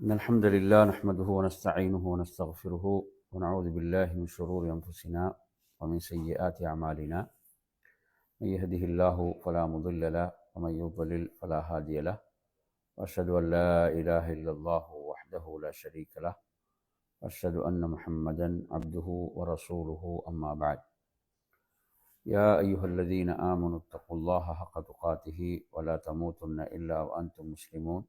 إن الحمد لله نحمده ونستعينه ونستغفره ونعوذ بالله من شرور أنفسنا ومن سيئات أعمالنا. من يهده الله فلا مضل له ومن يضلل فلا هادي له، وأشهد أن لا إله إلا الله وحده لا شريك له، وأشهد أن محمدا عبده ورسوله. أما بعد، يا أيها الذين آمنوا اتقوا الله حق تقاته ولا تموتن إلا وأنتم مسلمون.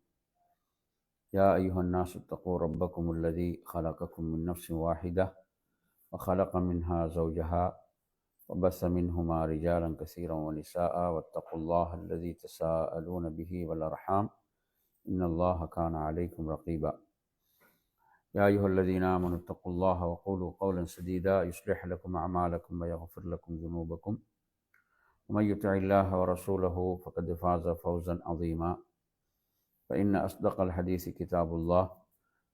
يا أيها الناس اتقوا ربكم الذي خلقكم من نفس واحدة وخلق منها زوجها وبث منهما رجالا كثيرا ونساء، واتقوا الله الذي تساءلون به والأرحام إن الله كان عليكم رقيبا. يا أيها الذين آمنوا اتقوا الله وقولوا قولا سديدا يصلح لكم أعمالكم ويغفر لكم ذنوبكم، ومن يطع الله ورسوله فقد فاز فوزا عظيما. فإن أصدق الحديث كتاب الله،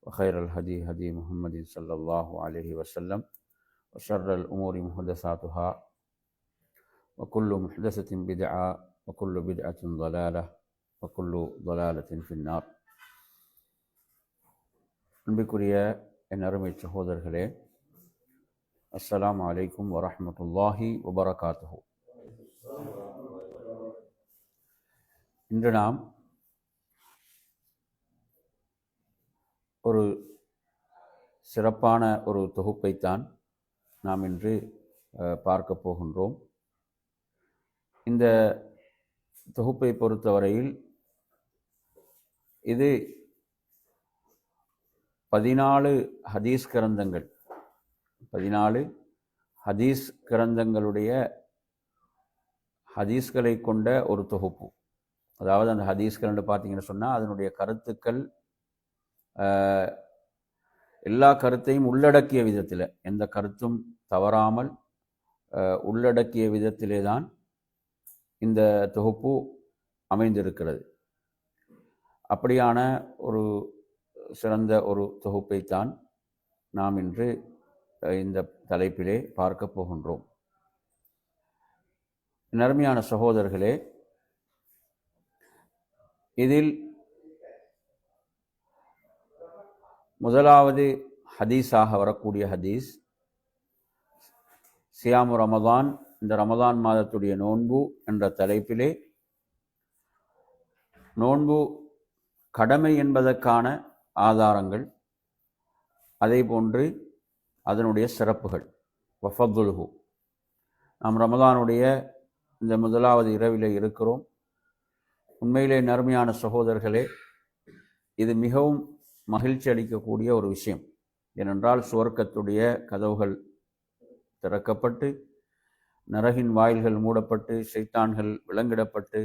وخير الهدي هدي محمد صلى الله عليه وسلم، وشر الأمور محدثاتها، وكل محدثة بدعة، وكل بدعة ضلالة، وكل ضلالة في النار. அன்பிற்குரிய என் அருமை சகோதரர்களே, அஸ்ஸலாமு அலைக்கும் வரஹ்மத்துல்லாஹி வபரகாத்துஹு. இன்று நாம் ஒரு சிறப்பான ஒரு தொகுப்பைத்தான் நாம் இன்று பார்க்க போகின்றோம். இந்த தொகுப்பை பொறுத்தவரையில் இது 14 ஹதீஸ் கிரந்தங்கள், 14 ஹதீஸ் கிரந்தங்களுடைய ஹதீஸ்களை கொண்ட ஒரு தொகுப்பு. அதாவது அந்த ஹதீஸ்கள் பார்த்தீங்கன்னு சொன்னால் அதனுடைய கருத்துக்கள் எல்லா கருத்தையும் உள்ளடக்கிய விதத்தில், எந்த கருத்தும் தவறாமல் உள்ளடக்கிய விதத்திலே தான் இந்த தொகுப்பு அமைந்திருக்கிறது. அப்படியான ஒரு சிறந்த ஒரு தொகுப்பைத்தான் நாம் இன்று இந்த தலைப்பிலே பார்க்க போகின்றோம். நறுமையான சகோதரர்களே, இதில் முதலாவது ஹதீஸாக வரக்கூடிய ஹதீஸ் சியாமு ரமதான், இந்த ரமதான் மாதத்துடைய நோன்பு என்ற தலைப்பிலே நோன்பு கடமை என்பதற்கான ஆதாரங்கள், அதே போன்று அதனுடைய சிறப்புகள். வஃபதுல்ஹு, நாம் ரமதானுடைய இந்த முதலாவது இரவிலே இருக்கிறோம். உண்மையிலே நறுமையான சகோதரர்களே, இது மிகவும் மகிழ்ச்சி அளிக்கக்கூடிய ஒரு விஷயம். ஏனென்றால் சுவர்க்கத்துடைய கதவுகள் திறக்கப்பட்டு, நரகின் வாயில்கள் மூடப்பட்டு, ஷைத்தான்கள் விலங்கிடப்பட்டு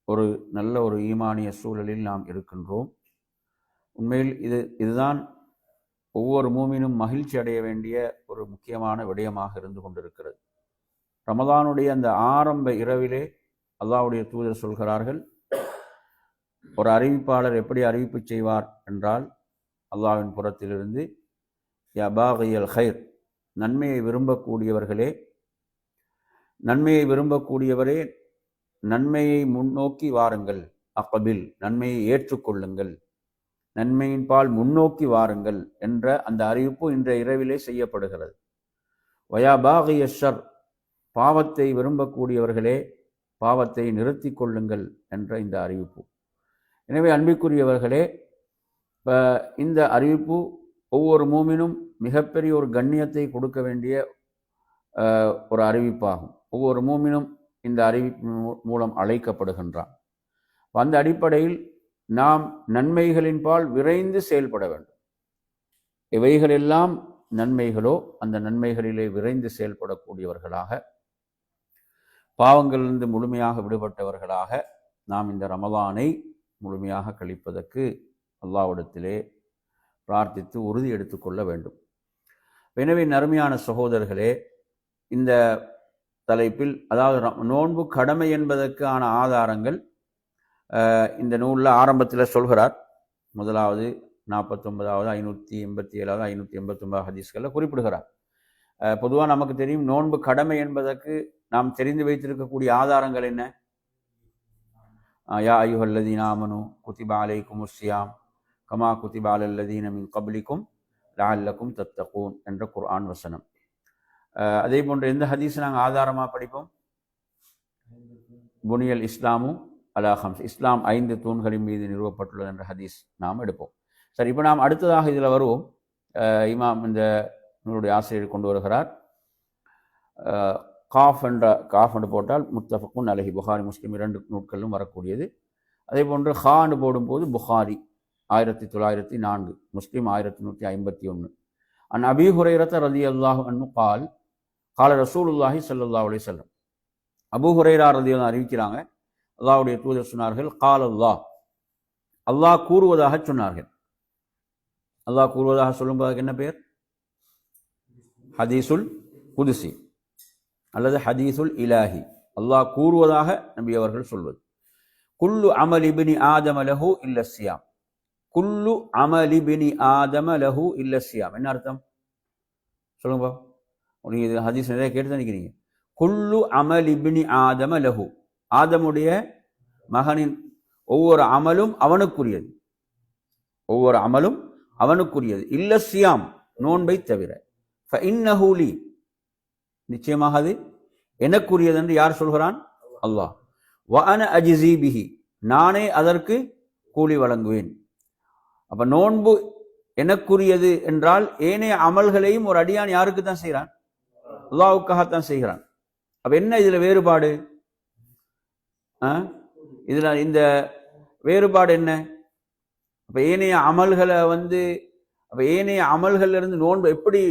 ஒரு நல்ல ஒரு ஈமானிய சூழலில் நாம் இருக்கின்றோம். உண்மையில் இதுதான் ஒவ்வொரு மூமினும் மகிழ்ச்சி அடைய வேண்டிய ஒரு முக்கியமான விடயமாக இருந்து கொண்டிருக்கிறது. ரமதானுடைய அந்த ஆரம்ப இரவிலே அல்லாஹ்வுடைய தூதர் சொல்கிறார்கள், ஒரு அறிவிப்பாளர் எப்படி அறிவிப்பு செய்வார் என்றால், அல்லாஹ்வின் புறத்திலிருந்து, யா பாகியல் ஹைர், நன்மையை விரும்பக்கூடியவர்களே, நன்மையை விரும்பக்கூடியவரே, நன்மையை முன்னோக்கி வாருங்கள், அக்பில், நன்மையை ஏற்றுக்கொள்ளுங்கள், நன்மையின் பால் முன்னோக்கி வாருங்கள் என்ற அந்த அறிவிப்பு இன்றைய இரவிலே செய்யப்படுகிறது. வயா பாகிய ஷர், பாவத்தை விரும்பக்கூடியவர்களே, பாவத்தை நிறுத்தி கொள்ளுங்கள் என்ற இந்த அறிவிப்பு. எனவே அன்பிற்குரியவர்களே, இந்த அறிவிப்பு ஒவ்வொரு மூமினும் மிகப்பெரிய ஒரு கண்ணியத்தை கொடுக்க வேண்டிய ஒரு அறிவிப்பாகும். ஒவ்வொரு மூமினும் இந்த அறிவிப்பு மூலம் அழைக்கப்படுகின்றான். அந்த அடிப்படையில் நாம் நன்மைகளின் பால் விரைந்து செயல்பட வேண்டும். இவைகளெல்லாம் நன்மைகளோ அந்த நன்மைகளிலே விரைந்து செயல்படக்கூடியவர்களாக, பாவங்களிலிருந்து முழுமையாக விடுபட்டவர்களாக நாம் இந்த ரமலானை முழுமையாக கழிப்பதற்கு அல்லாஹ்விடத்திலே பிரார்த்தித்து உறுதி எடுத்துக்கொள்ள வேண்டும். எனவே நறுமையான சகோதரர்களே, இந்த தலைப்பில், அதாவது நோன்பு கடமை என்பதற்கான ஆதாரங்கள் இந்த நூலில் ஆரம்பத்தில் சொல்கிறார். முதலாவது 49வது 587வது 589 ஹதீஸ்களில் குறிப்பிடுகிறார். பொதுவாக நமக்கு தெரியும், நோன்பு கடமை என்பதற்கு நாம் தெரிந்து வைத்திருக்கக்கூடிய ஆதாரங்கள் என்ன? யா அய்யுஹல்லதீன ஆமனு குதிப அலைக்குமுஸ் ஸியாம் கமா குதிப அலல்லதீன மின் கப்லிக்கும் லஅல்லக்கும் தத்தகூன் என்ற குர்ஆன் வசனம். அதே போன்று எந்த ஹதீஸ் நாங்கள் ஆதாரமாக படிப்போம்? புனியல் இஸ்லாமு அலா ஹம்ஸ், இஸ்லாம் 5 தூண்களின் மீது நிறுவப்பட்டுள்ளது என்ற ஹதீஸ் நாம் எடுப்போம். சரி, இப்போ நாம் அடுத்ததாக இதில் வருவோம். இமாம் இந்த நூலுடைய ஆசிரியர் கொண்டு வருகிறார். காஃப் என்று போட்டால் முத்தஃபக்குன் அலைஹி, புகாரி முஸ்லிம் 2 நூட்களிலும் வரக்கூடியது. அதே போன்று ஹான்னு போடும்போது புகாரி 1904, முஸ்லிம் 1151. அன் அபீ ஹுரைரத ரலியல்லாஹு அன்ஹு கால் கால ரசூலுல்லாஹி ஸல்லல்லாஹு அலைஹி வஸல்லம், அபூ ஹுரைரா ரலியல்லாஹு அறிவிக்கிறாங்க, அல்லாஹ்வுடைய தூதர் சொன்னார்கள், கால் அல்லாஹ் கூறுவதாக சொன்னார்கள். அல்லாஹ் கூறுவதாக சொல்லும்போது என்ன பெயர்? ஹதீசுல் குதுசி அல்லது ஹதீசுல் இலாஹி. அல்லாஹ் கூறுவதாக நபி அவர்கள் சொல்வது. குல்லு அமல் இப்னி ஆதம லஹு இல்ல ஸியாம், குல்லு அமல் இப்னி ஆதம லஹு இல்ல ஸியாம். என்ன அர்த்தம் சொல்லுங்க? நீங்க இது ஹதீஸ் நிறைய கேட்டு தான் நிற்கிறீங்க. குல்லு அமல் இப்னி ஆதம லஹு, ஆதமுடைய மகனின் ஒவ்வொரு அமலும் அவனுக்குரியது, ஒவ்வொரு அமலும் அவனுக்குரியது. இல்ல ஸியாம், நோன்பை தவிர. ஃபஇன்னஹு லீ, நிச்சயமாக அது எனக்குரியது என்று யார் சொல்கிறான்? அல்லாஹ். வ அன அஜ்ஸீ பிஹி, நானே அதற்கு கூலி வழங்குவேன். அப்ப நோன்பு எனக்குரியது என்றால் ஏனைய அமல்களையும் ஒரு அடியான் யாருக்கு தான் செய்கிறான்? அல்லாஹ்வுக்காகத்தான் செய்கிறான். அப்ப என்ன இதுல வேறுபாடு? இதுல இந்த வேறுபாடு என்ன? அப்ப ஏனைய அமல்களை அப்ப ஏனைய அமல்கள்ல இருந்து நோன்பு எப்படி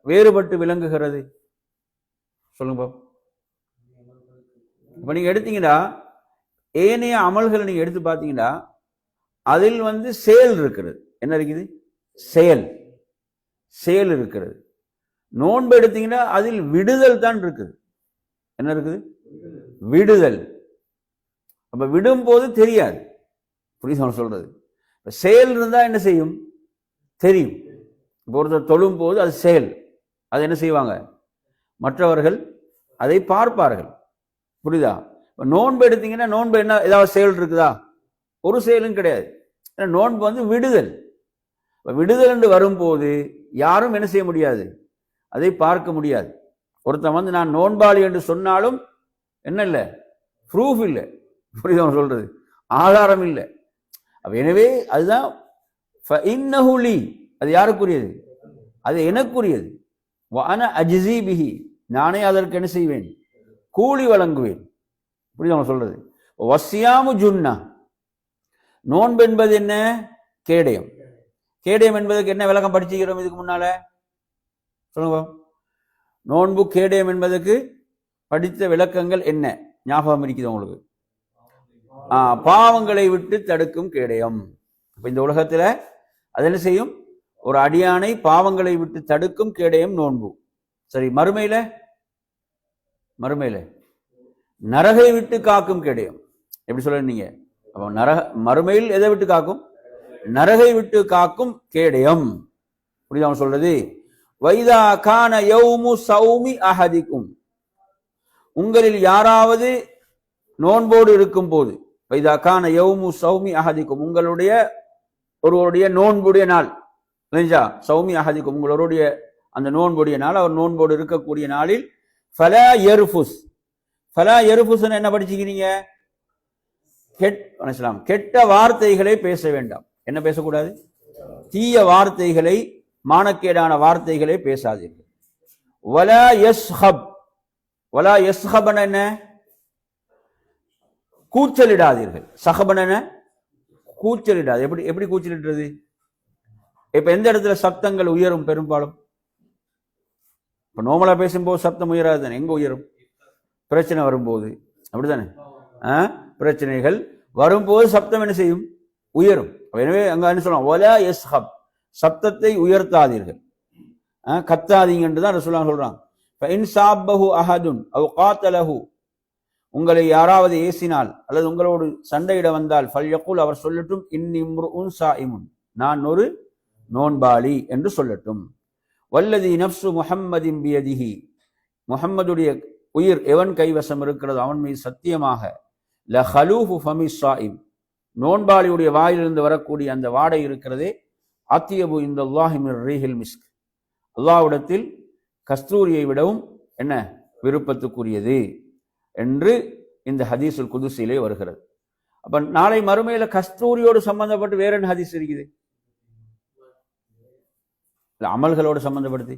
வேறுபட்டு விளங்குகிறது சொல்லுங்க. இப்ப நீங்க எடுத்தீங்கன்னா, ஏனைய அமல்களை நீங்க எடுத்து பார்த்தீங்கன்னா அதில் செயல் இருக்கிறது. என்ன இருக்குது? செயல் இருக்கிறது. நோன்பு எடுத்தீங்கன்னா அதில் விடுதல் தான் இருக்குது. என்ன இருக்குது? விடுதல். அப்ப விடும் போது தெரியாது. புரியுது சொல்றது? செயல் இருந்தா என்ன செய்யும்? தெரியும். இப்போ ஒருத்தர் தொழும் போது அது செயல், அது என்ன செய்வாங்க? மற்றவர்கள் அதை பார்ப்பார்கள். புரியுதா? நோன்பு எடுத்தீங்கன்னா நோன்பு என்ன ஏதாவது செயல் இருக்குதா? ஒரு செயலும் கிடையாது. நோன்பு விடுதல். விடுதல் என்று வரும்போது யாரும் என்ன செய்ய முடியாது? அதை பார்க்க முடியாது. ஒருத்தன் நான் நோன்பாளி என்று சொன்னாலும் என்ன இல்லை? ப்ரூஃப் இல்லை. புரியுதா சொல்றது? ஆதாரம் இல்லை. எனவே அதுதான் ஃபஇன்னஹு லீ, அது யாருக்குரியது? அது எனக்குரியது. வ அன அஜ்ஸீ பிஹி, நானே அதற்கு என்ன செய்வேன்? கூலி வழங்குவேன். புரியுதா சொல்றது? வஸ்ஸியாமு ஜுன்னா, நோன்பு என்பது என்ன? கேடயம். கேடயம் என்பதற்கு என்ன விளக்கம் படிச்சுக்கிறோம் இதுக்கு முன்னால? சொல்லுங்க. நோன்பு கேடயம் என்பதற்கு படித்த விளக்கங்கள் என்ன ஞாபகம் இருக்குது உங்களுக்கு? பாவங்களை விட்டு தடுக்கும் கேடயம். இந்த உலகத்துல அது என்ன செய்யும்? ஒரு அடியானை பாவங்களை விட்டு தடுக்கும் கேடயம் நோன்பு. சரி, மறுமையில நரகை விட்டு காக்கும் கேடயம். எப்படி சொல்ல நீங்க? அப்ப மறுமையில் எதை விட்டு காக்கும்? நரகை விட்டு காக்கும் கேடயம். புரியுதா அவன் சொல்றது? வைதா கான யௌமு சௌமி அஹதிக்கும், உங்களில் யாராவது நோன்போடு இருக்கும் போது, வைதா கான யௌமு சௌமி அஹதிக்கும், உங்களுடைய ஒருவருடைய நோன்புடைய நாள், சௌமி அஹதிக்கும், உங்களுடைய அந்த நோன்புடைய நாள், அவர் நோன்போடு இருக்கக்கூடிய நாளில் ஃபலா யர்ஃபுஸ், ஃபலா யர்ஃபுஸ் என்ன படிச்சுக்கிறீங்க? கெட்ட வார்த்தைகளை பேச வேண்டாம். என்ன பேசக்கூடாது? தீய வார்த்தைகளை, மானக்கேடான வார்த்தைகளை பேசாதீர்கள். வலா யஸ்ஹப், வலா யஸ்ஹபன என்ன? கூச்சலிடாதீர்கள். சஹபன கூச்சலிடாது. எப்படி கூச்சலிடுறது? இப்ப எந்த இடத்துல சப்தங்கள் உயரும்? பெரும்பாலும் இப்ப நோமலா பேசும்போது சப்தம் உயராது தானே. எங்க உயரும்? பிரச்சனை வரும்போது. அப்படித்தானே? பிரச்சனைகள் வரும்போது சப்தம் என்ன செய்யும்? உயரும். எனவே அங்க என்ன சொல்லலாம்? வலா யஸ்ஹப், சப்தத்தை உயர்த்தாதீர்கள், கத்தாதீங்க என்று தான் ரசூலுல்லாஹ் சொல்றாங்க. ஃபஇன் சாப்பஹு அஹதுன் அவ் காத்தலஹு, உங்களை யாராவது ஏசினால் அல்லது உங்களோடு சண்டையிட வந்தால் ஃபல்யகுல், அவர் சொல்லட்டும், இன்னி இம்ருஉன் ஸாயிமுன், நான் ஒரு நோன்பாளி என்று சொல்லட்டும். வல்லதி நஃப்சு முஹம்மதின் பியதிஹி, முஹம்மதுடைய உயிர் எவன் கைவசம் இருக்கிறது அவன் மீது சத்தியமாக, லஹலூஃபு ஃபமி ஸாயிம், நோன்பாளியுடைய வாயிலிருந்து வரக்கூடிய அந்த வாடை இருக்கிறதே, அத்தியபு இந்தல்லாஹி மிர் ரீஹில் மிஸ்க், அல்லாஹ்விடத்தில் கஸ்தூரியை விடவும் என்ன விருப்பத்துக்குரியது என்று இந்த ஹதீஸுல் குதுஸிலே வருகிறது. அப்ப நாளை மறுமையில கஸ்தூரியோடு சம்பந்தப்பட்டு வேற என்ன ஹதீஸ் இருக்குது? அமல்களோடு சம்பந்தப்படுத்தி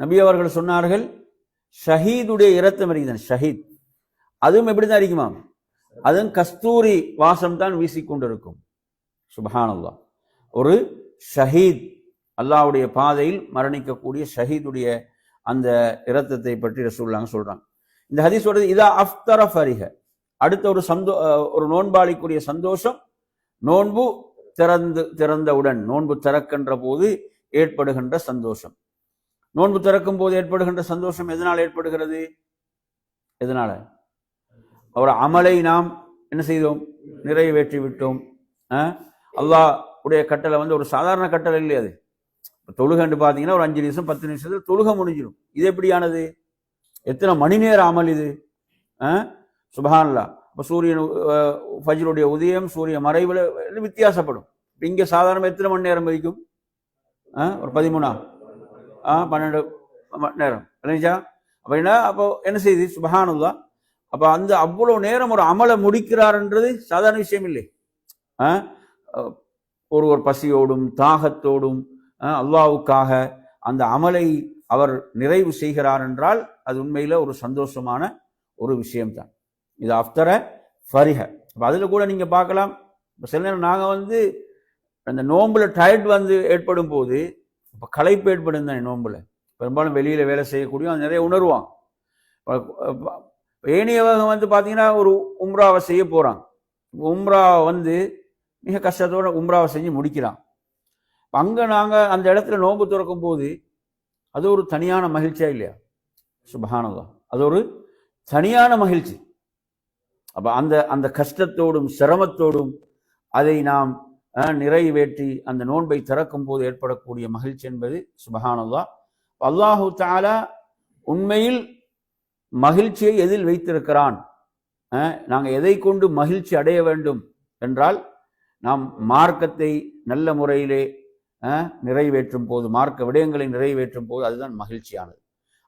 நபி அவர்கள் சொன்னார்கள், ஷஹீதுடைய இரத்தம் இருக்குது, ஷஹீத் அதுவும் எப்படிதான் இருக்குமா? அதுவும் கஸ்தூரி வாசம் தான் வீசிக்கொண்டிருக்கும். சுப்ஹானல்லாஹ். ஒரு ஷஹீத், அல்லாஹ்வுடைய பாதையில் மரணிக்கக்கூடிய ஷஹீதுடைய அந்த இரத்தத்தை பற்றி ரசூலுல்லாஹ் சொல்றாங்க. இந்த ஹதீஸ் சொல்றது, இதா அஃப்தர ஃபரிஹ, அடுத்த ஒரு நோன்பாளிக்குரிய சந்தோஷம் நோன்பு திறந்தவுடன், நோன்பு திறக்கின்ற போது ஏற்படுகின்ற சந்தோஷம். நோன்பு திறக்கும் போது ஏற்படுகின்ற சந்தோஷம் எதனால் ஏற்படுகிறது? எதனால? அவர் அமலை நாம் என்ன செய்தோம்? நிறைவேற்றி விட்டோம். அல்லாஹ் உடைய கட்டளை ஒரு சாதாரண கட்டளை இல்லை. அது தொழுகண்டு பார்த்தீங்கன்னா ஒரு 5 நிமிஷம் 10 நிமிஷத்தில் தொழுக முடிஞ்சிடும். இது எப்படியானது? எத்தனை மணி நேர அமல் இது? சுப்ஹானல்லாஹ். இப்போ சூரியன் ஃபஜ்ருடைய உதயம், சூரிய மறைவில் வித்தியாசப்படும். இங்கே சாதாரண எத்தனை மணி நேரம் வரைக்கும்? ஒரு 13 12 மணி நேரம் இல்லைங்களா? அப்படின்னா அப்போ என்ன செய்யுது? சுப்ஹானல்லாஹ். அப்போ அந்த அவ்வளோ நேரம் ஒரு அமலை முடிக்கிறார்ன்றது சாதாரண விஷயம் இல்லை. ஒரு பசியோடும் தாகத்தோடும் அல்லாஹ்வுக்காக அந்த அமலை அவர் நிறைவு செய்கிறார் என்றால் அது உண்மையில ஒரு சந்தோஷமான ஒரு விஷயம்தான். இது அஃப்தர ஃபரிஹ. அப்போ அதில் கூட நீங்க பார்க்கலாம், சில நேரம் நாங்கள் அந்த நோம்புல டயர்ட் ஏற்படும் போது, இப்போ களைப்பு ஏற்படும் தானே நோம்புல, பெரும்பாலும் வெளியில வேலை செய்யக்கூடிய நிறைய உணர்வாங்க. ஏனையவங்க பார்த்தீங்கன்னா ஒரு உம்ராவை செய்ய போறாங்க. உம்ரா மிக கஷ்டத்தோட உம்ராவை செஞ்சு முடிக்கிறான். அங்க நாங்க அந்த இடத்துல நோன்பு திறக்கும் போது அது ஒரு தனியான மகிழ்ச்சியா இல்லையா? சுப்ஹானல்லாஹ். அது ஒரு தனியான மகிழ்ச்சி. அப்ப அந்த கஷ்டத்தோடும் சிரமத்தோடும் அதை நாம் நிறைவேற்றி அந்த நோன்பை திறக்கும் போது ஏற்படக்கூடிய மகிழ்ச்சி என்பது சுப்ஹானல்லாஹ். அல்லாஹு தஆலா உண்மையில் மகிழ்ச்சியை எதில் வைத்திருக்கிறான்? நாங்கள் எதை கொண்டு மகிழ்ச்சி அடைய வேண்டும் என்றால், நாம் மார்க்கத்தை நல்ல முறையிலே நிறைவேற்றும் போது, மார்க்க விடயங்களை நிறைவேற்றும் போது அதுதான் மகிழ்ச்சியானது.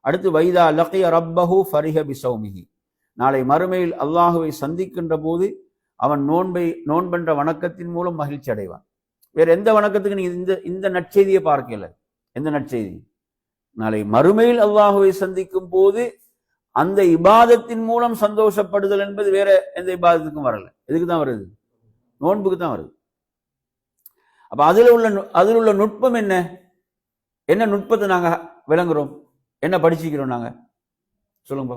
அடுத்து, வைதா லக்கிய ரப்பஹு ஃபரிஹ பிஸௌமிஹி, நாளை மறுமையில் அல்லாஹுவை சந்திக்கின்ற போது அவன் நோன்பென்ற வணக்கத்தின் மூலம் மகிழ்ச்சி அடைவான். வேற எந்த வணக்கத்துக்கு நீங்க இந்த நற்செய்தியை பார்க்கல. எந்த நற்செய்தி? நாளை மறுமையில் அல்லாஹுவை சந்திக்கும் போது அந்த இபாதத்தின் மூலம் சந்தோஷப்படுதல் என்பது வேற எந்த இபாதத்துக்கும் வரல. எதுக்கு தான் வருது? நோன்புக்கு தான் வருது. அப்ப அதில் உள்ள நுட்பம் என்ன? என்ன நுட்பத்தை நாங்க விளங்குறோம்? என்ன படிச்சுக்கிறோம் நாங்க? சொல்லுங்க.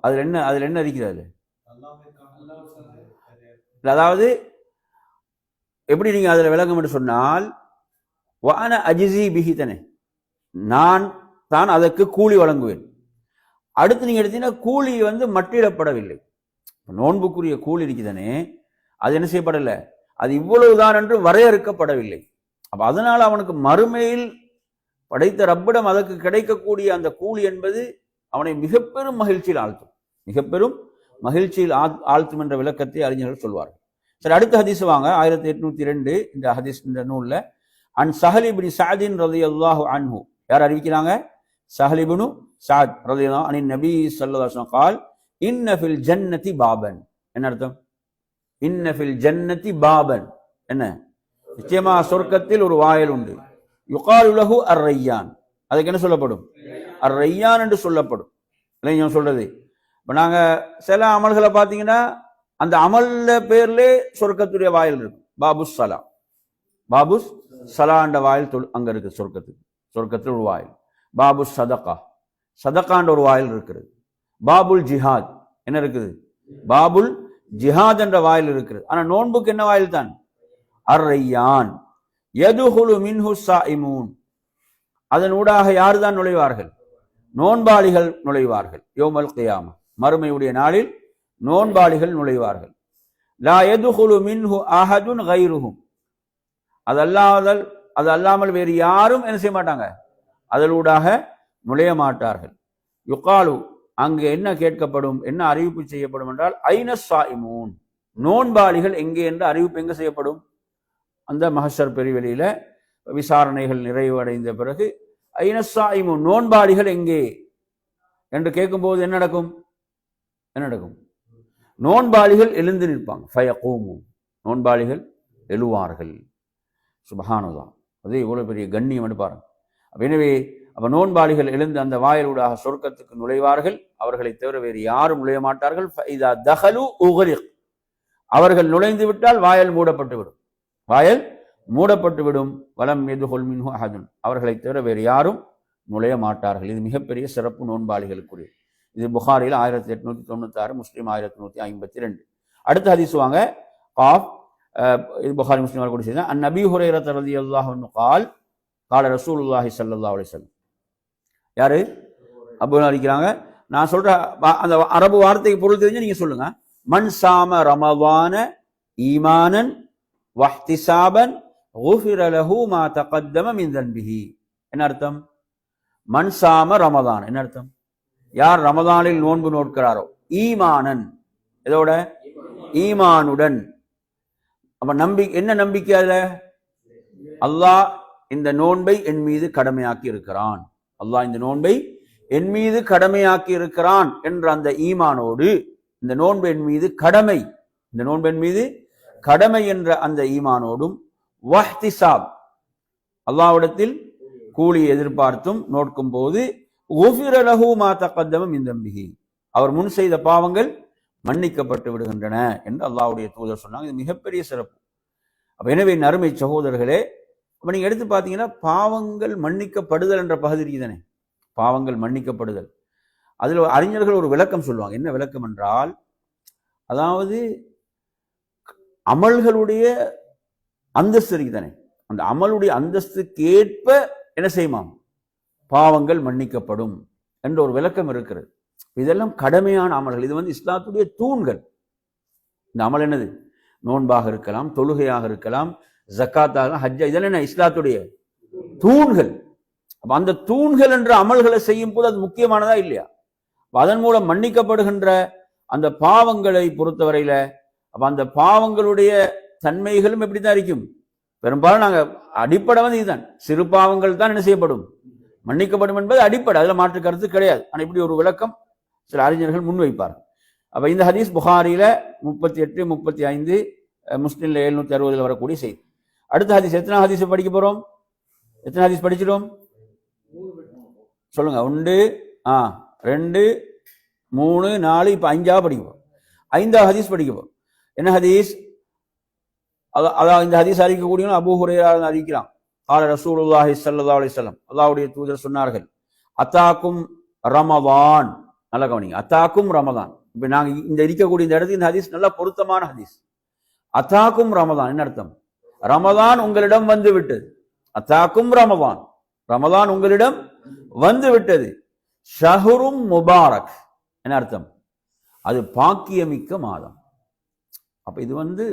அதுல என்ன இருக்கிறது? அதாவது எப்படி நீங்க அதுல விளங்கும் என்று சொன்னால், வான அஜிசி பிஹிதனே, நான் தான் அதற்கு கூலி வழங்குவேன். அடுத்து நீங்க எடுத்தீங்கன்னா கூலி மட்டிடப்படவில்லை. நோன்புக்குரிய கூலி இருக்குதானே, அது என்ன செய்யப்படல, அது இவ்வளவுதான் என்று வரையறுக்கப்படவில்லை. அப்ப அதனால அவனுக்கு மறுமையில் படைத்த ரப்பிடம் அதற்கு கிடைக்கக்கூடிய அந்த கூலி என்பது அவனை மிக பெரும் மகிழ்ச்சியில் ஆழ்த்தும், மிக பெரும் மகிழ்ச்சியில் ஆழ்த்தும் என்ற விளக்கத்தை அறிஞர்கள் சொல்வார்கள். சரி, அடுத்த ஹதீஸ் வாங்க. 1802 இந்த ஹதீஸ், இந்த நூல்ல அன் சஹல் இப்னு சஅத் ரலியல்லாஹு அன்ஹு, யார் அறிவிக்கிறாங்க? சஹல் இப்னு சஅத் ரலியல்லாஹு அன்ஹு நபி ஸல்லல்லாஹு அலைஹி வஸல்லம் قال ان في الجنه بابا. என்ன அர்த்தம்? இன்ன ஃபில் ஜன்னதி பாபன், என்ன? நிச்சயமா சொர்க்கத்தில் ஒரு வாயில் உண்டு. யுகாலு லஹு அர்-ரையான், அதுக்கு என்ன சொல்லப்படும்? அர்-ரையான் என்று சொல்லப்படும். இல்லைங்க சொல்றது. இப்போ நாங்க சில அமல்களை பார்த்தீங்கன்னா அந்த அமல்ல பேர்லே சொர்க்கத்துடைய வாயில் இருக்கு. பாபுஸ் சலா, பாபுஸ் சலாண்ட வாயில் அங்க இருக்கு சொர்க்கத்தில் ஒரு வாயில். பாபுஸ் சதகா, சதகாண்ட ஒரு வாயில் இருக்கிறது. பாபுல் ஜிஹாத், என்ன இருக்குது? பாபுல் ஜிஹாத் என்ற வாயில் இருக்கிறது. ஆனா நோன்புக்கு என்ன வாயில் தான்? அர்-ரையான். யதுஹுலு மின்ஹு ஸாயிமூன், அதன் ஊடாக யார் தான் நுழைவார்கள்? நோன்பாளிகள் நுழைவார்கள். யௌமல் கியாமா, மறுமையுடைய நாளில் நோன்பாளிகள் நுழைவார்கள். லா யதுஹுலு மின்ஹு அஹதுன் கைருஹும், அது அல்லாமல் வேறு யாரும் என்ன செய்ய மாட்டாங்க, அதலூடாக நுழைய மாட்டார்கள். யுகாலு, அங்கு என்ன கேட்கப்படும், என்ன அறிவிப்பு செய்யப்படும் என்றால், ஐன ஸாயிமூன், நோன்பாளிகள் எங்கே என்று அறிவிப்பு எங்க செய்யப்படும்? அந்த மஹ்ஷர் பெருவெளியில விசாரணைகள் நிறைவடைந்த பிறகு ஐன ஸாயிமூன், நோன்பாளிகள் எங்கே என்று கேட்கும்போது என்ன நடக்கும்? நோன்பாளிகள் எழுந்து நிற்பாங்க. ஃபயகூமு, நோன்பாளிகள் எழுவார்கள். சுப்ஹானல்லாஹ், அது இவ்வளவு பெரிய கண்ணியம் என்று பாருங்க. எனவே நோன்பாளிகள் எழுந்து அந்த வாயிலூடாக சொர்க்கத்துக்கு நுழைவார்கள். அவர்களை தவிர வேறு யாரும் நுழைய மாட்டார்கள். ஃபஇதா தஹலு உக்ரிக், அவர்கள் நுழைந்து விட்டால் வாயல் மூடப்பட்டுவிடும். வலம் யதுஹுல் மின்ஹு அஹதுன், அவர்களை தவிர வேறு யாரும் நுழைய மாட்டார்கள். இது மிகப்பெரிய சிறப்பு நோன்பாளிகளுக்குரிய. இது புகாரில் 1896, முஸ்லீம் 1152. அடுத்த ஹதீஸ் வாங்க. இது புகாரி முஸ்லிம் கூட செய்த அன்-நபி ஹுரைரா ரலியல்லாஹு அன்ஹு قال قال ரசூலுல்லாஹி ஸல்லல்லாஹு அலைஹி வஸல்லம். யாரு? அபூ அலிக்கிறாங்க. நான் சொல்ற அந்த அரபு வார்த்தைக்கு பொருள் தெரிஞ்சு நீங்க சொல்லுங்க. மன் சாம ரமதான ஈமானன் வஹ்திசாபன் குஃபிர லஹு மா தகத்தம மின் தன்பிஹி. என்ன அர்த்தம்? மன் சாம ரமதான் என்ன அர்த்தம்? யார் ரமதானில் நோன்பு நோட்கிறாரோ, ஈமானன், இதோட ஈமானுடன். அப்ப என்ன நம்பிக்கை? அதுல அல்லாஹ் இந்த நோன்பை என் மீது கடமையாக்கி இருக்கிறான், அல்லாஹ் இந்த நோன்பை என் மீது கடமையாக்கி இருக்கிறான் என்ற அந்த ஈமானோடு, இந்த நோன்பு என் மீது கடமை, இந்த நோன்பு என் மீது கடமை என்ற அந்த ஈமானோடும், வஹ்திசாப், அல்லாஹ்விடத்தில் கூலி எதிர்பார்த்தும் நோட்கும் போது, குஃபிர லஹு மா தகத்தம மின் தன்பிஹி, அவர் முன் செய்த பாவங்கள் மன்னிக்கப்பட்டு விடுகின்றன என்று அல்லாஹ்வுடைய தூதர் சொன்னாங்க. இது மிகப்பெரிய சிறப்பு. அப்ப எனவே அருமை சகோதரர்களே, அப்ப நீங்க எடுத்து பார்த்தீங்கன்னா பாவங்கள் மன்னிக்கப்படுதல் என்ற பகுதி தானே, பாவங்கள் மன்னிக்கப்படுதல். அதில் அறிஞர்கள் ஒரு விளக்கம் சொல்லுவாங்க. என்ன விளக்கம் என்றால், அதாவது அமல்களுடைய அந்தஸ்து இருக்குதானே, அந்த அமலுடைய அந்தஸ்துக்கு ஏற்ப என்ன செய்யுமாம், பாவங்கள் மன்னிக்கப்படும் என்ற ஒரு விளக்கம் இருக்கிறது. இதெல்லாம் கடமையான அமல்கள். இது இஸ்லாத்துடைய தூண்கள். இந்த அமல் என்னது? நோன்பாக இருக்கலாம், தொழுகையாக இருக்கலாம், ஜக்காத்தாக, ஹஜ்ஜா, இதெல்லாம் என்ன? இஸ்லாத்துடைய தூண்கள். அப்ப அந்த தூண்கள் என்ற அமல்களை செய்யும் போது அது முக்கியமானதா இல்லையா? அதன் மூலம் மன்னிக்கப்படுகின்ற அந்த பாவங்களை பொறுத்தவரையில, அப்ப அந்த பாவங்களுடைய தன்மைகளும் எப்படித்தான் இருக்கும்? பெரும்பாலும் நாங்க அடிப்படை இதுதான், சிறு பாவங்கள் தான் என்ன செய்யப்படும், மன்னிக்கப்படும் என்பது அடிப்படை, அதுல மாற்று கருத்து கிடையாது. ஆனா இப்படி ஒரு விளக்கம் சில அறிஞர்கள் முன்வைப்பார். அப்ப இந்த ஹதீஸ் புகாரில 38, 35, முஸ்லிம்ல 760 வரக்கூடிய செய்தி. அடுத்த ஹதீஸ், எத்தனை ஹதீஸ் படிக்க போறோம்? எத்தனை ஹதீஸ் படிச்சிடும் சொல்லுங்க? 1, 2, 3, 4, இப்ப 5 படிப்போம். 5 ஹதீஸ் படிக்கப்போம். என்ன ஹதீஸ்? அதாவது இந்த ஹதீஸ் அறிவிக்கக்கூடிய அபூ ஹுரைரா அறிவிக்கிறான். கால ரசூலுல்லாஹி ஸல்லல்லாஹு அலைஹி வஸல்லம், அல்லாஹ்வுடைய தூதர் சொன்னார்கள், அத்தாக்கும் ரமதான். நல்லா கவனிங்க, அத்தாக்கும் ரமதான். இப்ப நாங்க இந்த இருக்கக்கூடிய இந்த இடத்துக்கு இந்த ஹதீஸ் நல்ல பொருத்தமான ஹதீஸ். அத்தாக்கும் ரமதான் என்ன அர்த்தம்? ரமதான் உங்களிடம் வந்து விட்டது. அத்தாக்கும் ரமதான், ரமதான் உங்களிடம் வந்து விட்டது. ஷஹ்ரும் முபாரக் என்ன அர்த்தம்? அது பாக்கியமிக்க மாதம். அப்ப இது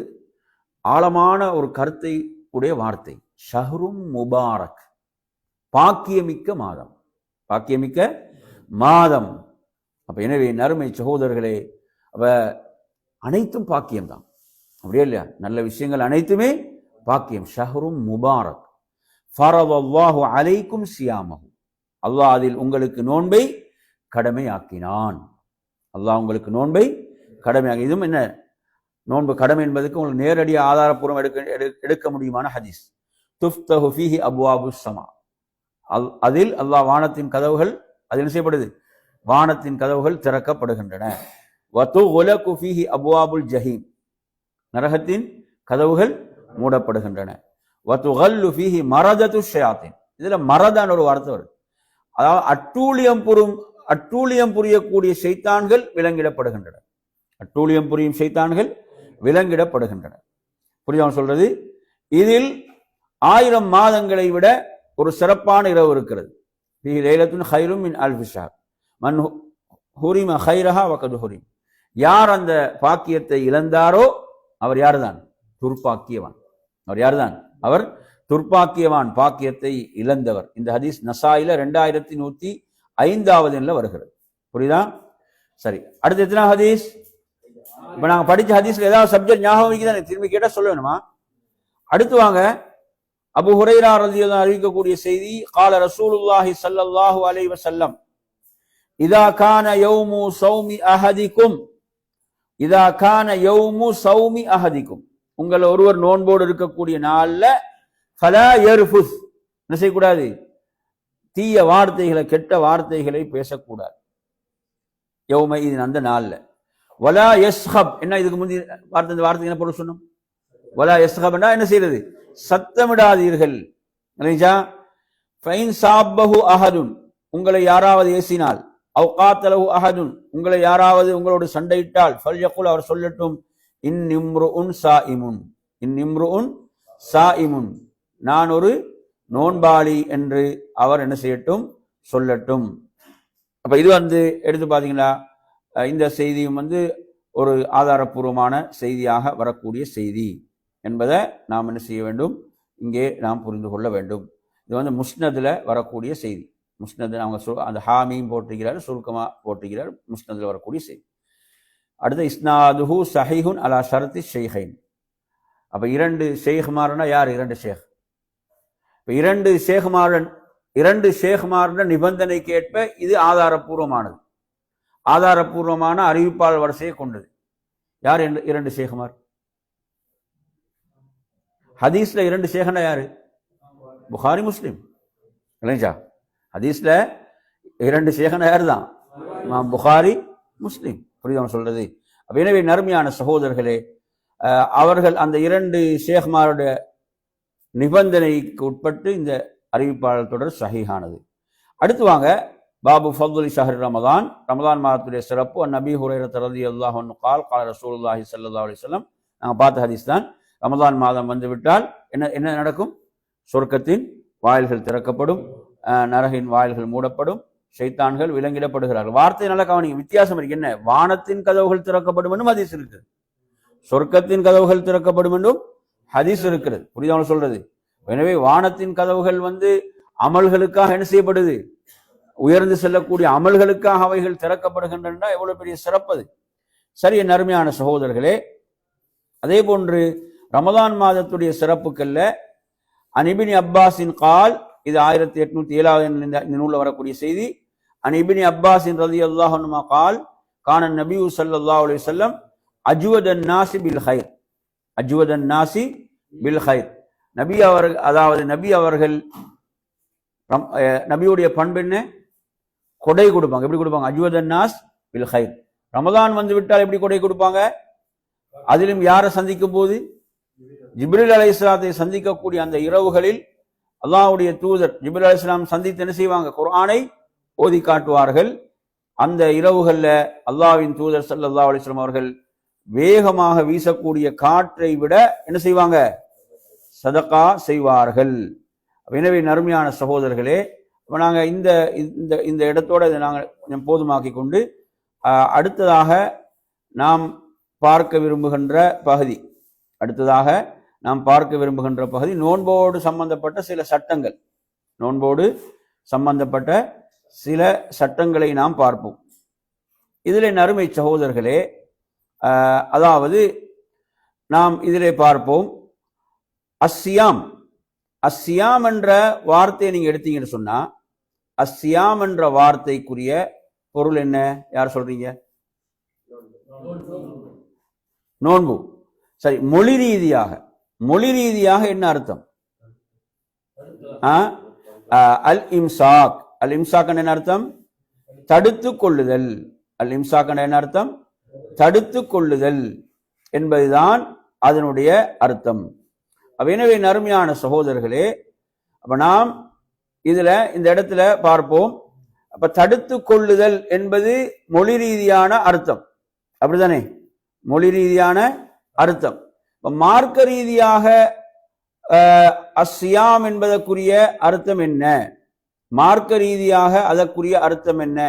ஆழமான ஒரு கருத்தை உடைய வார்த்தை. ஷஹ்ரும் முபாரக், பாக்கியமிக்க மாதம், பாக்கியமிக்க மாதம். அப்ப எனவே நறுமை சகோதரர்களே, அப்ப அனைத்தும் பாக்கியம்தான், அப்படியே இல்லையா? நல்ல விஷயங்கள் அனைத்துமே பாக்கியம். ஷஹ்ரும் முபாரக், ஃபரதல்லாஹு அலைக்கும் சியாமஹு, அல்லாஹ் அதில் உங்களுக்கு நோன்பை கடமையாக்கினான். அல்லாஹ் உங்களுக்கு நோன்பை கடமையாக்கி. இதுவும் என்ன நோன்பு கடமை என்பதற்கு உங்களுக்கு நேரடியாக ஆதாரப்பூர்வம் எடுக்க முடியுமான ஹதீஸ். துஃப்தஹு ஃபீஹி அப்வாபுஸ் ஸமா, அதில் அல்லாஹ் வானத்தின் கதவுகள், அதில் செய்யப்படுது, வானத்தின் கதவுகள் திறக்கப்படுகின்றன. வதுகுலகு ஃபீஹி அப்வாபுல் ஜஹீம், நரகத்தின் கதவுகள் மூடப்படுகின்றன. வதுகல்லு ஃபீஹி மரதத்து ஷயாத்தீன், இதுல மரதான ஒரு வார்த்தை வருது, அதாவது அட்டூழியம் புரியக்கூடிய ஷைத்தான்கள் விலங்கிடப்படுகின்றன. அட்டூழியம் புரியும் ஷைத்தான்கள் விலங்கிடப்படுகின்றன. புரியாம சொல்றது, இதில் 1000 மாதங்களை விட ஒரு சிறப்பான இரவு இருக்கிறது. லைலத்துன் ஹைரும் மின் அல்ஃபி ஷஹர் மன் ஹுரிம ஹைரஹா வகது ஹுரிம், யார் அந்த பாக்கியத்தை இழந்தாரோ அவர் யாருதான்? துர்பாக்கியவான். அவர் யாருதான்? அவர் துர்ப்பாக்கியவான், பாக்கியத்தை இழந்தவர். இந்த ஹதீஸ் நசாயில 2105 வருகிறது. புரியுதா? சரி, அடுத்து எத்தனை ஹதீஸ்? இப்ப நாங்க படிச்ச ஹதீஸ்ல ஏதாவது சப்ஜெக்ட் ஞாபகம் வைக்குதானே? திரும்பி கேட்டா சொல்ல வேணுமா? அடுத்து வாங்க, அபூ ஹுரைரா ரலியல்லாஹு அறிவிக்கக்கூடிய செய்தி, கால ரசூலுல்லாஹி ஸல்லல்லாஹு அலைஹி வஸல்லம், இதா கான யௌமு ஸௌமி அஹதிக்கும், இதா கான யௌமு ஸௌமி அஹதிக்கும், உங்கள ஒருவர் நோன்போடு இருக்கக்கூடிய நாள்ல ஃபலா யர்ஃபுஸ், என்ன செய்யக்கூடாது? தீய வார்த்தைகளை, கெட்ட வார்த்தைகளை பேசக்கூடாது. யௌம இது அந்த நாள்ல. வலா யஸ்ஹப், என்ன இதுக்கு முந்தி வார்த்தை, இந்த வார்த்தைக்கு என்ன பொருள் சொன்னோம்? வலா யஸ்ஹப்னா என்ன செய்யறது? சத்தமிடாதீர்கள். ஃபைன் சாப்பஹு அஹதுன், உங்களை யாராவது ஏசினால், அவ் காத்தலஹு அஹதுன், உங்களை யாராவது உங்களோடு சண்டையிட்டால், ஃபல்யகுல், அவர் சொல்லட்டும், இன்னிம்ருஉன் சாயிமுன், இன்னிம்ருஉன் சாயிமுன், நான் ஒரு நோன்பாளி என்று அவர் என்ன செய்யட்டும், சொல்லட்டும். அப்ப இது எடுத்து பாத்தீங்களா, இந்த செய்தியும் ஒரு ஆதாரபூர்வமான செய்தியாக வரக்கூடிய செய்தி என்பதை நாம் என்ன செய்ய வேண்டும், இங்கே நாம் புரிந்து கொள்ள வேண்டும். இது முஸ்னதுல வரக்கூடிய செய்தி. முஸ்னது அவங்க அந்த ஹாமியும் போட்டிருக்கிறார், சுருக்கமா போட்டிருக்கிறார், முஸ்னதுல வரக்கூடிய செய்தி. அடுத்து இஸ்னாதுஹு சஹீஹுன் அலா ஷர்த்தி ஷைஹைன். அப்ப இரண்டு ஷேഖ்மார்னா யார்? இரண்டு ஷேக். இப்ப இரண்டு ஷேக்மாருடைய நிபந்தனைக்கு ஏற்ப இது ஆதாரபூர்வமானது, ஆதாரபூர்வமான அறிவிப்பாளர் வரிசையை கொண்டது. யார் இரண்டு ஷேக்மார்? ஹதீஸ்ல இரண்டு ஷேக்னா யாரு? புகாரி, முஸ்லிம் இல்லைங்களா? ஹதீஸ்ல இரண்டு ஷேக்னா யாரு தான்? புகாரி, முஸ்லிம். புரியுதா சொல்றது? எனவே நறுமையான சகோதரர்களே, அவர்கள் அந்த இரண்டு ஷேக்மாருடைய நிபந்தனைக்கு உட்பட்டு இந்த அறிவிப்பாளர் தொடர் சஹீஹானது. அடுத்து வாங்க, பாபு ஃபதுலி ஷஹர் ரமதான், ரமதான் மாதத்துடைய சிறப்பு. நபி ஹுரைரா ரலியல்லாஹு அன்ஹு கால் கால ரசூலுல்லாஹி ஸல்லல்லாஹு அலைஹி வஸல்லம், நாங்கள் பார்த்த ஹதீஸ் தான். ரமதான் மாதம் வந்துவிட்டால் என்ன என்ன நடக்கும்? சொர்க்கத்தின் வாயில்கள் திறக்கப்படும், நரகின் வாயில்கள் மூடப்படும், ஷைத்தான்கள் விலங்கிடப்படுகிறார்கள். வார்த்தை நல்ல கவனிங்க, வித்தியாசம் இருக்கு. என்ன? வானத்தின் கதவுகள் திறக்கப்படும் என்றும் ஹதீஸ் இருக்குது, சொர்க்கத்தின் கதவுகள் திறக்கப்படும் என்றும் ஹதீஸ் இருக்கிறது. புரியுதா சொல்றது? எனவே வானத்தின் கதவுகள் அமல்களுக்காக என்ன செய்யப்படுது? உயர்ந்து செல்லக்கூடிய அமல்களுக்காக அவைகள் திறக்கப்படுகின்றன. எவ்வளவு பெரிய சிறப்பது! சரி, என் அருமையான சகோதரர்களே, அதே போன்று ரமதான் மாதத்துடைய சிறப்புக்கல்ல அனிபினி அப்பாஸின் கால், இது 1807 இந்த நூல்ல வரக்கூடிய செய்தி. அனிபினி அப்பாஸின் ரலியல்லாஹு அன்ஹு கால் கான நபி ஸல்லல்லாஹு அலைஹி வஸல்லம் அஜ்வதன் நாஸி பில் கைர், அஜ்வதன் நாஸி பில் கைர். நபி அவர்கள், அதாவது நபி அவர்கள், நபியுடைய பண்பு என்ன? கொடை கொடுப்பாங்க. எப்படி கொடுப்பாங்க? அஜ்வதன் நாஸ் பில் கைர். ரமதான் வந்து விட்டால் எப்படி கொடை கொடுப்பாங்க? அதிலும் யாரை சந்திக்கும் போது? ஜிப்ரீல் அலைஹிஸ்ஸலாத்தை சந்திக்கக்கூடிய அந்த இரவுகளில் அல்லாஹ்வுடைய தூதர் ஜிப்ரீல் அலைஹிஸ்ஸலாம் சந்தித்து என்ன செய்வாங்க? குர்ஆனை ஓதி காட்டுவார்கள். அந்த இரவுகள்ல அல்லாஹ்வின் தூதர் ஸல்லல்லாஹு அலைஹி வஸல்லம் அவர்கள் வேகமாக வீசக்கூடிய காற்றை விட என்ன செய்வாங்க? சதகா செய்வார்கள். எனவே நறுமையான சகோதரர்களே, நாங்கள் இந்த இந்த இடத்தோட இதை நாங்கள் கொஞ்சம் போதுமாக்கி கொண்டு அடுத்ததாக நாம் பார்க்க விரும்புகின்ற பகுதி, நோன்போடு சம்பந்தப்பட்ட சில சட்டங்கள், நோன்போடு சம்பந்தப்பட்ட சில சட்டங்களை நாம் பார்ப்போம். இதிலே நறுமை சகோதரர்களே, அதாவது நாம் இதிலே பார்ப்போம், அஸ்ஸியாம். அஸ்ஸியாம் என்ற வார்த்தையை நீங்க எடுத்தீங்கன்னு சொன்னா, அஸ்ஸியாம் என்ற வார்த்தைக்குரிய பொருள் என்ன? யார் சொல்றீங்க? நோன்பு. சரி, மொழி ரீதியாக என்ன அர்த்தம்? அல் இம்சாக். அல் இம்சாக் என்ன அர்த்தம்? தடுத்து கொள்ளுதல். அல் இம்சாக் என்ன அர்த்தம்? தடுத்து கொள்ளுதல் என்பதுதான் அதனுடைய அர்த்தம். எனவே நறுமையான சகோதரர்களே, அப்ப நாம் இந்த இடத்துல பார்ப்போம். அப்ப தடுத்து கொள்ளுதல் என்பது மொழி ரீதியான அர்த்தம், அப்படித்தானே? மொழி ரீதியான அர்த்தம். மார்க்க ரீதியாக அஸ்ஸியாம் என்பதற்குரிய அர்த்தம் என்ன? மார்க்க ரீதியாக அதற்குரிய அர்த்தம் என்ன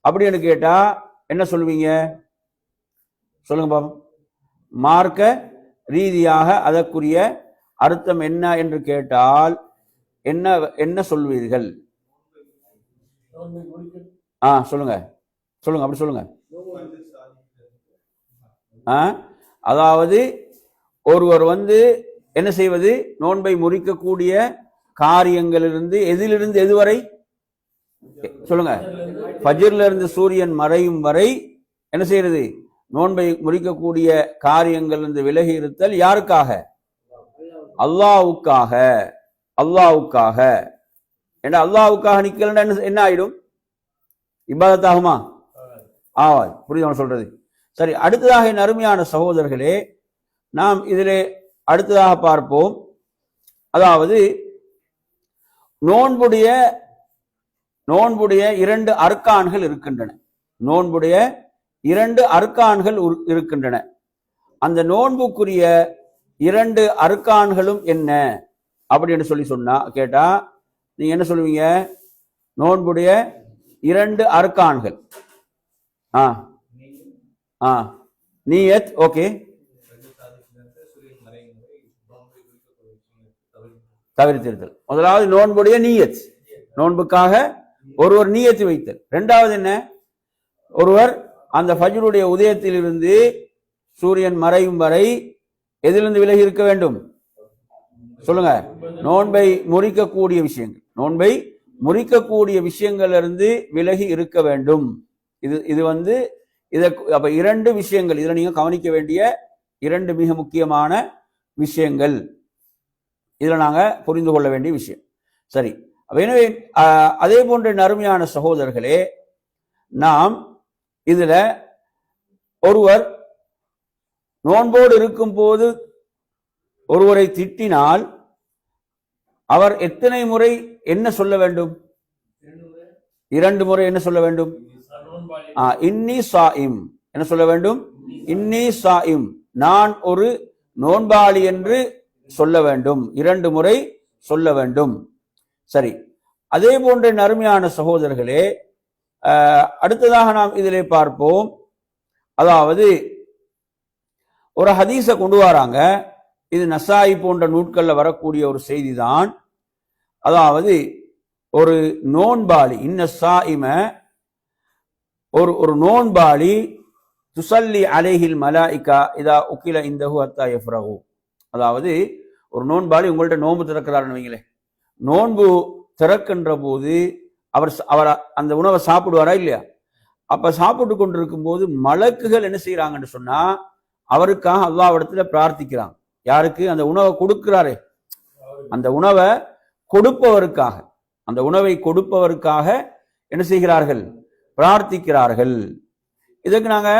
அப்படின்னு கேட்டா என்ன சொல்லுவீங்க? சொல்லுங்க பாப்போம். மார்க்க ரீதியாக அதற்குரிய அர்த்தம் என்ன என்று கேட்டால் என்ன என்ன சொல்வீர்கள்? சொல்லுங்க சொல்லுங்க, அப்படி சொல்லுங்க. அதாவது ஒருவர் என்ன செய்வது? நோன்பை முறிக்கக்கூடிய காரியங்களிலிருந்து எதிலிருந்து எதுவரை சொல்லுங்க? ஃபஜ்ர்ல இருந்து சூரியன் மறையும் வரை என்ன செய்யறது? நோன்பை முறிக்கக்கூடிய காரியங்களிலிருந்து விலகி இருத்தல். யாருக்காக? அல்லாஹ்வுக்காக. அல்லாஹ்வுக்காக. ஏன்னா அல்லாஹ்வுக்காக நிக்கலன்னா என்ன ஆயிடும்? இபாதத்தாகுமா? ஆவாது. புரியுது சொல்றது? சரி, அடுத்ததாக என் அருமையான சகோதரர்களே, நாம் இதிலே அடுத்ததாக பார்ப்போம். அதாவது நோன்புடைய 2 அர்க்கான்கள் இருக்கின்றன. நோன்புடைய 2 அர்க்கான்கள் இருக்கின்றன. அந்த நோன்புக்குரிய 2 அர்க்கான்களும் என்ன அப்படின்னு சொன்னா கேட்டா நீங்க என்ன சொல்லுவீங்க? நோன்புடைய 2 அர்க்கான்கள். நியத். ஓகே, தவிர்த்திருத்தல். முதலாவது நோன்புடைய நீயத், நோன்புக்காக ஒருவர் நீயத்து வைத்தல். இரண்டாவது என்ன? ஒருவர் அந்த ஃபஜ்ருடைய உதயத்திலிருந்து சூரியன் மறையும் வரை எதிலிருந்து விலகி இருக்க வேண்டும்? சொல்லுங்க. நோன்பை முறிக்கக்கூடிய விஷயங்கள், நோன்பை முறிக்கக்கூடிய விஷயங்களிலிருந்து விலகி இருக்க வேண்டும். இது அப்ப 2 விஷயங்கள், இதுல நீங்க கவனிக்க வேண்டிய 2 மிக முக்கியமான விஷயங்கள், இதுல நாங்க புரிந்து கொள்ள வேண்டிய விஷயம். சரி, எனவே அதே போன்ற அருமையான சகோதரர்களே, நாம் இதுல ஒருவர் நோன்போடு இருக்கும் போது ஒருவரை திட்டினால் அவர் எத்தனை முறை என்ன சொல்ல வேண்டும்? 2 முறை என்ன சொல்ல வேண்டும்? இன்னி சாயிம். என்ன சொல்ல வேண்டும்? இன்னி சாயிம், நான் ஒரு நோன்பாளி என்று சொல்ல வேண்டும். 2 முறை சொல்ல வேண்டும். சரி, அதே போன்ற அருமையான சகோதரர்களே, அடுத்ததாக நாம் இதிலே பார்ப்போம். அதாவது ஒரு ஹதீஸ கொண்டு வராங்க. இது நசாயி போன்ற நூட்கள்ல வரக்கூடிய ஒரு செய்தி தான். அதாவது ஒரு நோன்பாளி, இன்ன சாயிம, ஒரு நோன்பாளி, துசல்லி அலைஹில் மலாயிகா இதா உக்கில இந்தஹு ஹத்தா யஃப்ரஹு. அதாவது ஒரு நோன்பாளி உங்கள்ட்ட நோன்பு திறக்கிறாருன்னு வைங்களேன். நோன்பு திறக்கின்ற போது அவர் அந்த உணவை சாப்பிடுவாரா இல்லையா? அப்ப சாப்பிட்டு கொண்டிருக்கும் போது மலக்குகள் என்ன செய்யறாங்கன்னு சொன்னா அவருக்காக அல்லாஹ்விடத்துல பிரார்த்திக்கிறாங்க. யாருக்கு? அந்த உணவை கொடுக்கிறாரே, அந்த உணவை கொடுப்பவருக்காக, அந்த உணவை கொடுப்பவருக்காக என்ன செய்கிறார்கள்? பிரார்த்திக்கிறார்கள். இதுக்கு நாங்க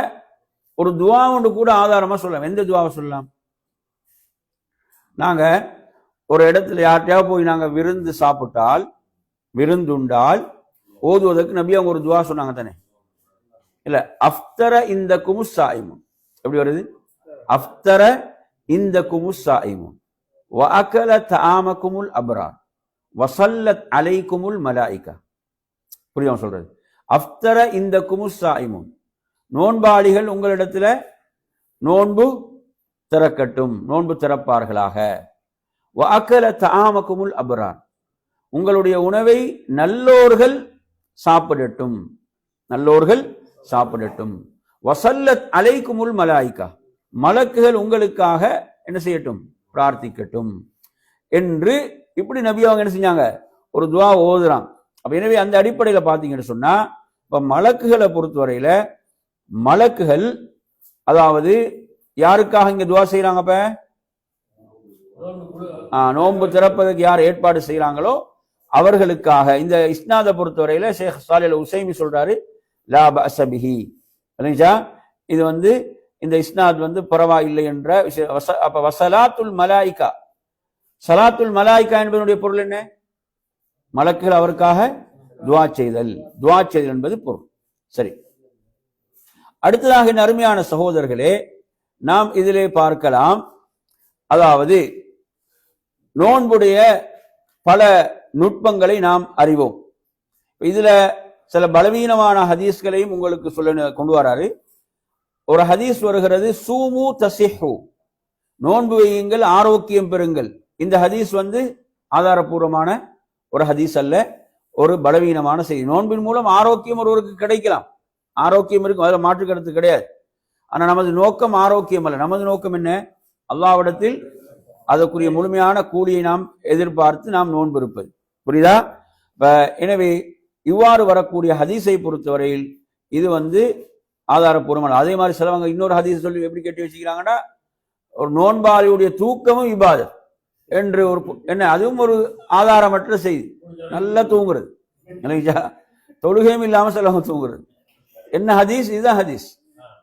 ஒரு துவா ஒன்று கூட ஆதாரமா சொல்லலாம். எந்த துவாவை சொல்லலாம்? நாங்க ஒரு இடத்துல யார்கிட்டயாவது போய் நாங்க விருந்து சாப்பிட்டால், விருந்துண்டால் ஓதுவதற்கு நபி அவங்க ஒரு துவா சொன்னாங்க தானே? இல்ல, அஃப்தர இந்த குமுசாயிமுன். எப்படி வருது? அஃப்தர இந்த குமுசாயிமுன் வ அகல தஆமகுமுல் அப்ரார் வஸல்லத் அலைக்குமுல் மலாயிகா. புரியுதா சொல்றது? அஃப்தர இந்த குமுசாயிமுன், நோன்பாளிகள் உங்களிடத்துல நோன்பு திறக்கட்டும், நோன்பு திறப்பார்களாக. வ அகல தஆமகுமுல் அப்ரார், உங்களுடைய உணவை நல்லோர்கள் சாப்பிடட்டும், நல்லோர்கள் சாப்பிடட்டும். வஸல்லத் அலைக்குமுல் மலாயிகா, மலக்குகள் உங்களுக்காக என்ன செய்யட்டும்? பிரார்த்திக்கட்டும் என்று இப்படி நபி அவங்க என்ன செஞ்சாங்க? ஒரு துவா ஓதுறான். அப்ப எனவே அந்த அடிப்படையில பாத்தீங்கன்னு சொன்னா, இப்ப மலக்குகளை பொறுத்தவரையில மலக்குகள் அதாவது யாருக்காக இங்க துவா செய்யறாங்க? அப்ப நோன்பு திறப்பதற்கு யார் ஏற்பாடு செய்யறாங்களோ அவர்களுக்காக. இந்த இஸ்னாதை பொறுத்தவரையில ஷேக் சாலிஹ் அல் உஸைமி சொல்றாரு, லா பஅஸ பிஹி. இது இந்த இஸ்னாத் பரவாயில்லை என்ற விஷயம். அப்ப வசலாத்துல் மலாயிகா, சலாத்துல் மலாயிகா என்பதனுடைய பொருள் என்ன? மலக்குகள் அவருக்காக துவா செய்தல், துவா செய்தல் என்பது பொருள். சரி, அடுத்ததாக அருமையான சகோதரர்களே, நாம் இதிலே பார்க்கலாம். அதாவது நோன்புடைய பல நுட்பங்களை நாம் அறிவோம். இதுல சில பலவீனமான ஹதீஸ்களையும் உங்களுக்கு சொல்ல கொண்டு வராரு. ஒரு ஹதீஸ் வருகிறது, சூமு தசிஹு, நோன்பு வையுங்கள் ஆரோக்கியம் பெறுங்கள் இந்த ஹதீஸ் ஆதாரபூர்வமான ஒரு ஹதீஸ் அல்ல, ஒரு பலவீனமான செய்தி. நோன்பின் மூலம் ஆரோக்கியம் ஒருவருக்கு கிடைக்கலாம், ஆரோக்கியம் இருக்கும், அதில் மாற்று கருத்து கிடையாது. ஆனால் நமது நோக்கம் ஆரோக்கியம் அல்ல. நமது நோக்கம் என்ன? அல்லாஹ்விடத்தில் அதற்குரிய முழுமையான கூலியை நாம் எதிர்பார்த்து நாம் நோன்பு இருப்பது. புரியுதா? எனவே இவ்வாறு வரக்கூடிய ஹதீஸை பொறுத்தவரையில் இது ஆதாரபூர்வமான. அதே மாதிரி சிலவங்க இன்னொரு ஹதீஸ் சொல்லி எப்படி கேட்டு வச்சுக்கிறாங்கன்னா, ஒரு நோன்பாளியுடைய தூக்கமும் இபாதத் என்று ஒரு என்ன, அதுவும் ஒரு ஆதாரமற்ற செய்தி. நல்லா தூங்குறது, தொழுகையும் இல்லாமல் சிலவங்க தூங்குறது. என்ன ஹதீஸ்? இதுதான் ஹதீஸ்.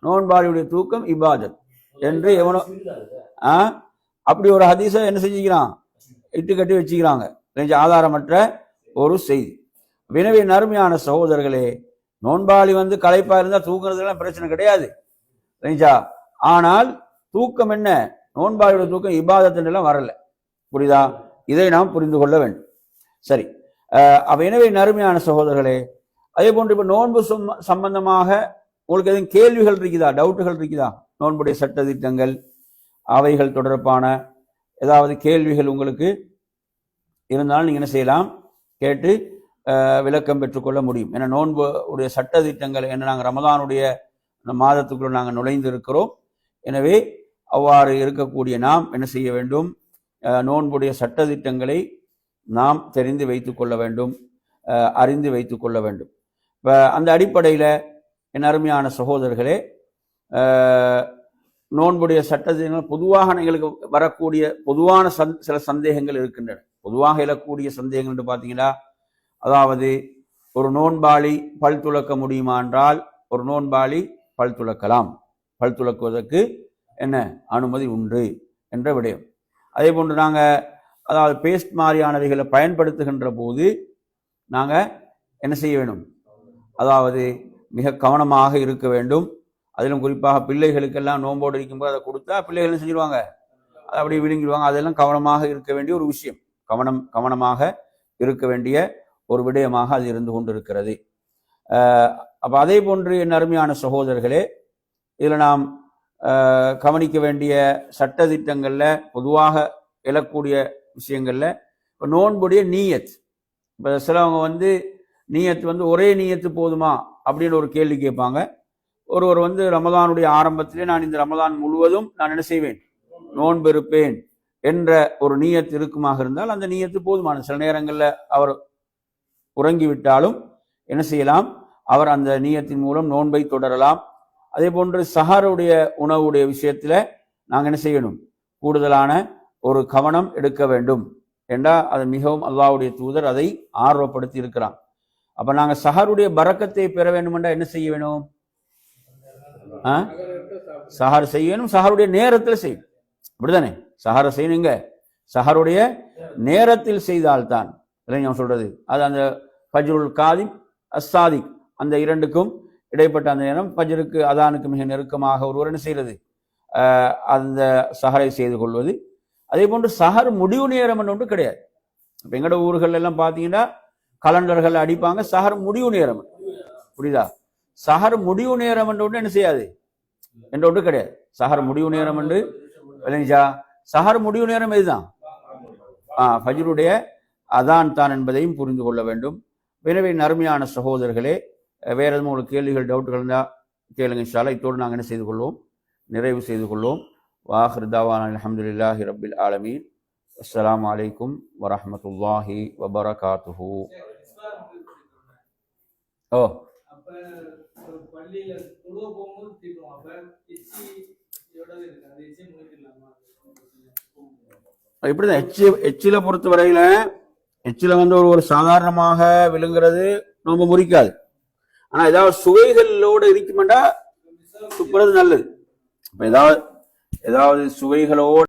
நோன்பாளியுடைய தூக்கம் இபாதத் என்று எவனோ அப்படி ஒரு ஹதீஸை என்ன செஞ்சுக்கிறான், இட்டு கட்டி வச்சுக்கிறாங்க. ஆதாரமற்ற ஒரு செய்தி. எனவே நறுமையான சகோதரர்களே, நோன்பாளி களைப்பா இருந்தா தூங்குறதுலாம் பிரச்சனை கிடையாது. ஆனால் தூக்கம் என்ன, நோன்பாளியோட தூக்கம் இபாதத்துலாம் வரல. புரியுதா? இதை நாம் புரிந்து கொள்ள வேண்டும். சரி, எனவே நறுமையான சகோதரர்களே, அதே போன்று இப்ப நோன்பு சம்பந்தமாக உங்களுக்கு எதுவும் கேள்விகள் இருக்குதா, டவுட்டுகள் இருக்குதா? நோன்புடைய சட்ட திட்டங்கள் அவைகள் தொடர்பான ஏதாவது கேள்விகள் உங்களுக்கு இருந்தாலும் நீங்க என்ன செய்யலாம், கேட்டு விளக்கம் பெற்றுக்கொள்ள முடியும். ஏன்னா நோன்பு உடைய சட்ட திட்டங்கள் என்ன, நாங்கள் ரமதானுடைய மாதத்துக்குள்ள நாங்கள் நுழைந்து இருக்கிறோம். எனவே அவ்வாறு இருக்கக்கூடிய நாம் என்ன செய்ய வேண்டும், நோன்புடைய சட்ட திட்டங்களை நாம் தெரிந்து வைத்துக் கொள்ள வேண்டும், அறிந்து வைத்துக் கொள்ள வேண்டும். இப்போ அந்த அடிப்படையில் என் அருமையான சகோதரர்களே, நோன்புடைய சட்டத்தினால் பொதுவாக எங்களுக்கு வரக்கூடிய பொதுவான சில சந்தேகங்கள் இருக்கின்றன. பொதுவாக எழக்கூடிய சந்தேகங்கள் என்று பார்த்தீங்கன்னா, அதாவது ஒரு நோன்பாளி பல் துலக்க முடியுமா என்றால், ஒரு நோன்பாளி பல் துலக்கலாம், பல் துலக்குவதற்கு என்ன அனுமதி உண்டு என்ற விடயம். அதே போன்று நாங்கள் அதாவது பேஸ்ட் மாதிரியானவைகளை பயன்படுத்துகின்ற போது நாங்கள் என்ன செய்ய வேண்டும், அதாவது மிக கவனமாக இருக்க வேண்டும். அதிலும் குறிப்பாக பிள்ளைகளுக்கெல்லாம் நோம்போடு இருக்கும்போது அதை கொடுத்தா பிள்ளைகள் என்ன செஞ்சிருவாங்க, அதை அப்படி விழுங்கிடுவாங்க. அதெல்லாம் கவனமாக இருக்க வேண்டிய ஒரு விஷயம், கவனமாக இருக்க வேண்டிய ஒரு விடயமாக அது இருந்து கொண்டிருக்கிறது. அப்போ அதே போன்று என் அருமையான சகோதரர்களே, இதில் நாம் கவனிக்க வேண்டிய சட்ட திட்டங்களில் பொதுவாக எழக்கூடிய விஷயங்களில் இப்போ நோன்புடைய நீயத். இப்போ சிலவங்க நீயத்து ஒரே நீயத்து போதுமா அப்படின்னு ஒரு கேள்வி கேட்பாங்க. ஒருவர் ரமதானுடைய ஆரம்பத்திலே நான் இந்த ரமதான் முழுவதும் நான் என்ன செய்வேன், நோன்பு இருப்பேன் என்ற ஒரு நீயத்து இருக்குமாக இருந்தால் அந்த நீயத்து போதுமான. சில நேரங்களில் அவர் உறங்கிவிட்டாலும் என்ன செய்யலாம், அவர் அந்த நீயத்தின் மூலம் நோன்பை தொடரலாம். அதே போன்று சஹருடைய உணவுடைய விஷயத்தில் நாங்கள் என்ன செய்யணும், கூடுதலான ஒரு கவனம் எடுக்க வேண்டும் என்றால் அது மிகவும் அல்லாஹ்வுடைய தூதர் அதை ஆர்வப்படுத்தி இருக்கிறான். அப்ப நாங்கள் சஹருடைய பரக்கத்தை பெற வேண்டும் என்றால் என்ன செய்ய வேணும், சஹர் செய்யணும், சஹருடைய நேரத்தில் செய்யணும். அப்படித்தானே, சஹரை செய்யணுங்க, சஹருடைய நேரத்தில் செய்தால்தான் இல்லைங்க சொல்றது. அது அந்த ஃபஜ்ருல் காதிம் அஸ்ஸாதிக் அந்த இரண்டுக்கும் இடைப்பட்ட அந்த நேரம், ஃபஜ்ருக்கு அதானுக்கு மிக நெருக்கமாக ஒருவர் என்ன செய்யறது, அந்த சஹரை செய்து கொள்வது. அதே போன்று சஹர் முடிவு நேரம் என்று ஒன்று கிடையாது. இப்போ எங்களோட ஊர்கள் எல்லாம் பார்த்தீங்கன்னா கலண்டர்கள் அடிப்பாங்க, சஹர் முடிவு நேரம். புரியுதா? சஹர் முடிவு நேரம் என்று ஒன்று என்ன செய்யாது என்ற ஒன்று கிடையாது. சஹர் முடிவு நேரம் என்று இல்லைங்களா, சஹர் முடிவு நேரம் இதுதான், ஃபஜ்ருடைய அதான் தான் என்பதையும் புரிந்து கொள்ள வேண்டும். எனவே நறுமையான சகோதரர்களே, வேற எதுவும் உங்களுக்கு கேள்விகள் டவுட்டுகள் இருந்தால் கேளுங்க. இன்ஷா அல்லாஹ் இத்தோடு நாங்கள் என்ன செய்து கொள்வோம், நிறைவு செய்து கொள்வோம். வாஹிர் தாவானா அல்ஹம்துலில்லாஹி ரப்பில் ஆலமீன். அஸ்ஸலாமு அலைக்கும் வரஹ்மத்துல்லாஹி வபரகாத்துஹு. ஓ இப்படிதான் எச்சில பொறுத்த வரையில எச்சில ஒரு சாதாரணமாக விழுங்குறது ரொம்ப முறிக்காது. ஆனா ஏதாவது சுவைகளோடு இருக்குமெண்டா துப்புறது நல்லது. ஏதாவது சுவைகளோடு